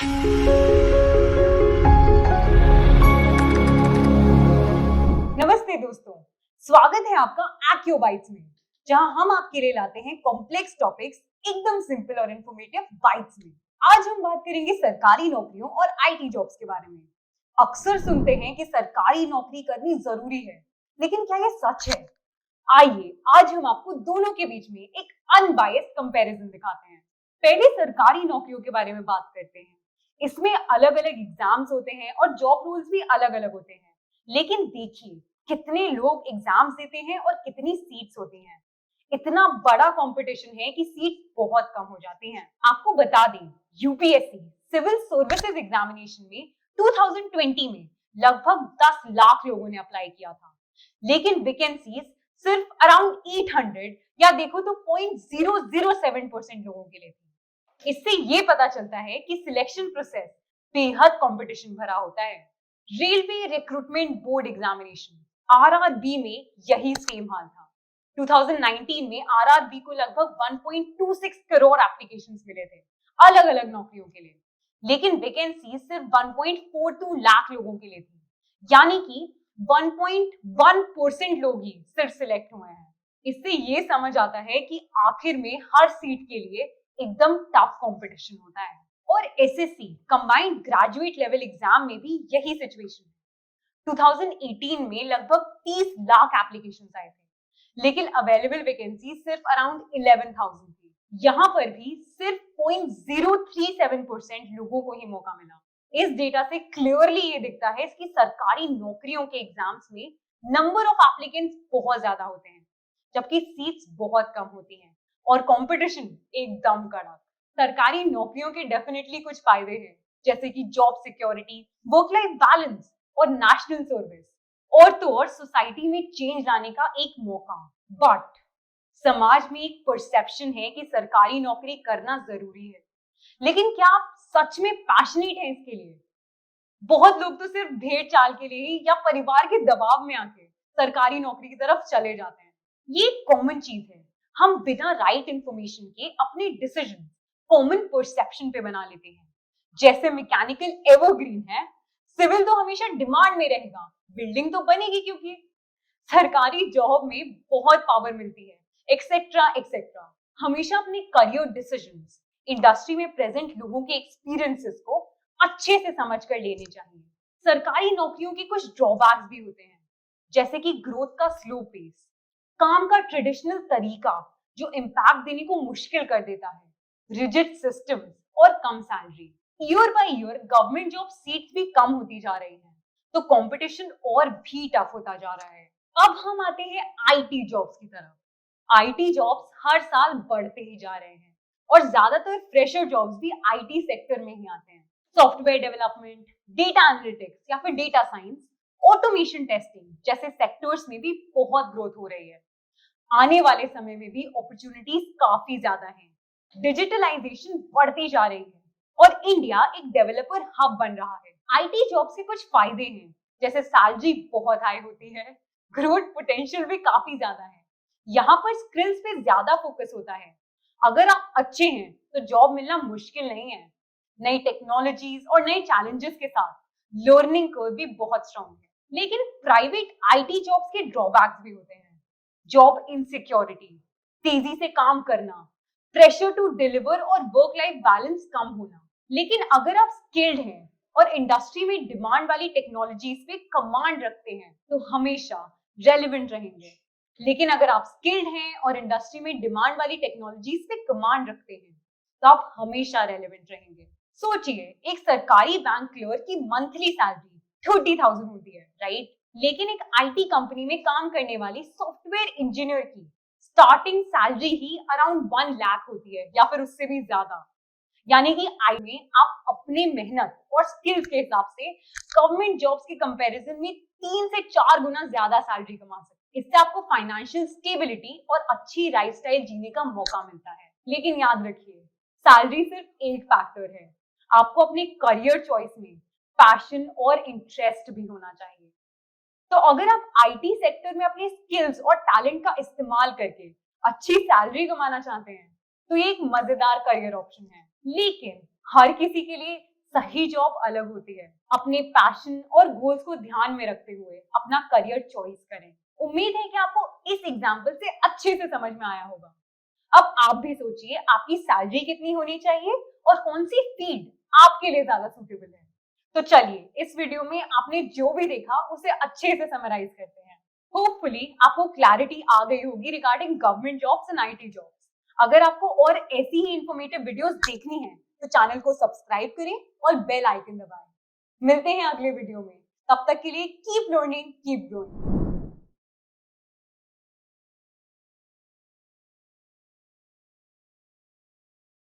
नमस्ते दोस्तों, स्वागत है आपका एक्यो बाइट्स में, जहां हम आपके लिए लाते हैं कॉम्प्लेक्स टॉपिक्स एकदम सिंपल और इंफॉर्मेटिव बाइट्स में। आज हम बात करेंगे सरकारी नौकरियों और आईटी जॉब्स के बारे में। अक्सर सुनते हैं कि सरकारी नौकरी करनी जरूरी है, लेकिन क्या ये सच है? आइए आज हम आपको दोनों के बीच में एक अनबायस्ड कंपैरिजन दिखाते हैं। पहले सरकारी नौकरियों के बारे में बात करते हैं। इसमें अलग अलग एग्जाम्स होते हैं और जॉब रोल्स भी अलग अलग होते हैं, लेकिन देखिए कितने लोग एग्जाम्स देते हैं और कितनी सीट्स होती हैं। इतना बड़ा कंपटीशन है कि सीट बहुत कम हो जाती हैं। आपको बता दें, यूपीएससी सिविल सर्विसेज एग्जामिनेशन में 2020 में लगभग 10 लाख लोगों ने अप्लाई किया था, लेकिन वैकेंसीज सिर्फ अराउंड 800 या देखो तो 0.007% लोगों के लिए थी। इससे ये पता चलता है कि सिलेक्शन प्रोसेस बेहद कंपटीशन भरा होता है। Railway recruitment board examination RRB में यही सेम हाल था। 2019 में आरआरबी को लगभग 1.26 करोड़ एप्लीकेशंस मिले थे अलग अलग नौकरियों के लिए, लेकिन वैकेंसी सिर्फ 1.42 लाख लोगों के लिए थी, यानी कि 1.1% लोग ही सिर्फ सिलेक्ट हुए हैं। इससे ये समझ आता है कि आखिर में हर सीट के लिए एकदम टफ कंपटीशन होता है। और SSC combined graduate level exam में भी यही सिचुएशन है। 2018 में लगभग 30 लाख एप्लीकेशंस आए थे, लेकिन अवेलेबल वैकेंसी सिर्फ अराउंड 11,000 थी। यहाँ पर भी सिर्फ 0.037% लोगों को ही मौका मिला। इस डेटा से क्लियरली ये दिखता है कि सरकारी नौकरियों के एग्जाम्स में नंबर ऑफ एप्लीकेंट्स बहुत ज्यादा होते हैं, जबकि सीट्स बहुत कम होती हैं और कंपटीशन एकदम कड़ा। सरकारी नौकरियों के डेफिनेटली कुछ फायदे हैं, जैसे कि job security, work life balance और नेशनल सर्विस, और तो और सोसाइटी में चेंज लाने का एक मौका। बट समाज में एक परसेप्शन है कि सरकारी नौकरी करना जरूरी है, लेकिन क्या आप सच में पैशनेट हैं इसके लिए? बहुत लोग तो सिर्फ भेड़ चाल के लिए ही या परिवार के दबाव में आके सरकारी नौकरी की तरफ चले जाते हैं। ये एक कॉमन चीज है। हम बिना राइट इंफॉर्मेशन के अपने डिसीजन कॉमन परसेप्शन पे बना लेते हैं। जैसे मैकेनिकल एवरग्रीन है, सिविल तो हमेशा डिमांड में रहेगा, बिल्डिंग तो बनेगी क्योंकि सरकारी जॉब में बहुत पावर मिलती है, एक्सेट्रा एक्सेट्रा। हमेशा अपने करियर डिसीजंस इंडस्ट्री में प्रेजेंट लोगों के एक्सपीरियंसेस को अच्छे से समझ कर लेने चाहिए। सरकारी नौकरियों के कुछ ड्रॉबैक्स भी होते हैं, जैसे कि ग्रोथ का स्लो पेस, काम का ट्रेडिशनल तरीका जो इम्पैक्ट देने को मुश्किल कर देता है, रिजिड सिस्टम्स और कम salary. Year by year government job seats भी कम होती जा रही हैं, तो कंपटीशन और भी टफ होता जा रहा है। अब हम आते हैं आईटी जॉब्स की तरफ। आईटी जॉब्स हर साल बढ़ते ही जा रहे हैं और ज्यादातर फ्रेशर जॉब्स भी आईटी सेक्टर में ही आते हैं। सॉफ्टवेयर डेवलपमेंट, डेटा एनालिटिक्स या फिर डेटा साइंस, ऑटोमेशन टेस्टिंग जैसे सेक्टर्स में भी बहुत ग्रोथ हो रही है। आने वाले समय में भी अपॉर्चुनिटीज काफी ज्यादा हैं। डिजिटलाइजेशन बढ़ती जा रही है और इंडिया एक डेवलपर हब बन रहा है। आईटी जॉब्स के कुछ फायदे हैं, जैसे सैलरी बहुत हाई होती है, ग्रोथ पोटेंशियल भी काफी ज्यादा है, यहाँ पर स्किल्स पे ज्यादा फोकस होता है। अगर आप अच्छे हैं तो जॉब मिलना मुश्किल नहीं है। नई टेक्नोलॉजीज और नए चैलेंजेस के साथ लर्निंग कर्व भी बहुत स्ट्रांग है। लेकिन प्राइवेट आईटी जॉब्स के ड्रॉबैक्स भी होते हैं। जॉब इनसिक्योरिटी, तेजी से काम करना, प्रेशर टू डिलीवर और वर्क लाइफ बैलेंस कम होना। लेकिन अगर आप स्किल्ड हैं और इंडस्ट्री में डिमांड वाली टेक्नोलॉजीज पे कमांड रखते हैं तो हमेशा रेलेवेंट रहेंगे। लेकिन अगर आप स्किल्ड हैं और इंडस्ट्री में डिमांड वाली टेक्नोलॉजीज पे कमांड रखते हैं तो आप हमेशा रेलेवेंट रहेंगे। सोचिए, एक सरकारी बैंक क्लर्क की मंथली सैलरी 30,000 होती है, राइट? लेकिन एक आईटी कंपनी में काम करने वाली सॉफ्टवेयर इंजीनियर की स्टार्टिंग सैलरी ही अराउंड 1 लाख होती है या फिर उससे भी ज्यादा। यानी कि आई में आप अपने मेहनत और स्किल्स के हिसाब से गवर्नमेंट जॉब्स के कंपैरिजन में 3 से 4 गुना ज्यादा सैलरी कमा सकते हैं। इससे आपको फाइनेंशियल स्टेबिलिटी और अच्छी लाइफस्टाइल जीने का मौका मिलता है। लेकिन याद रखिए, सैलरी सिर्फ एक फैक्टर है। आपको अपने करियर चॉइस में पैशन और इंटरेस्ट भी होना चाहिए। तो अगर आप आईटी सेक्टर में अपने स्किल्स और टैलेंट का इस्तेमाल करके अच्छी सैलरी कमाना चाहते हैं तो ये एक मजेदार करियर ऑप्शन है। लेकिन हर किसी के लिए सही जॉब अलग होती है। अपने पैशन और गोल्स को ध्यान में रखते हुए अपना करियर चॉइस करें। उम्मीद है कि आपको इस एग्जाम्पल से अच्छे से समझ में आया होगा। अब आप भी सोचिए आपकी सैलरी कितनी होनी चाहिए और कौन सी फील्ड आपके लिए ज्यादा सूटेबल है। तो चलिए इस वीडियो में आपने जो भी देखा उसे अच्छे से समराइज करते हैं। होपफुली आपको क्लैरिटी आ गई होगी regarding government jobs and IT jobs. अगर आपको और ऐसी ही इंफॉर्मेटिव वीडियोस देखनी है तो चैनल को सब्सक्राइब करें और बेल आइकन दबाएं। मिलते हैं अगले वीडियो में, तब तक के लिए कीप लर्निंग कीप ग्रोइंग।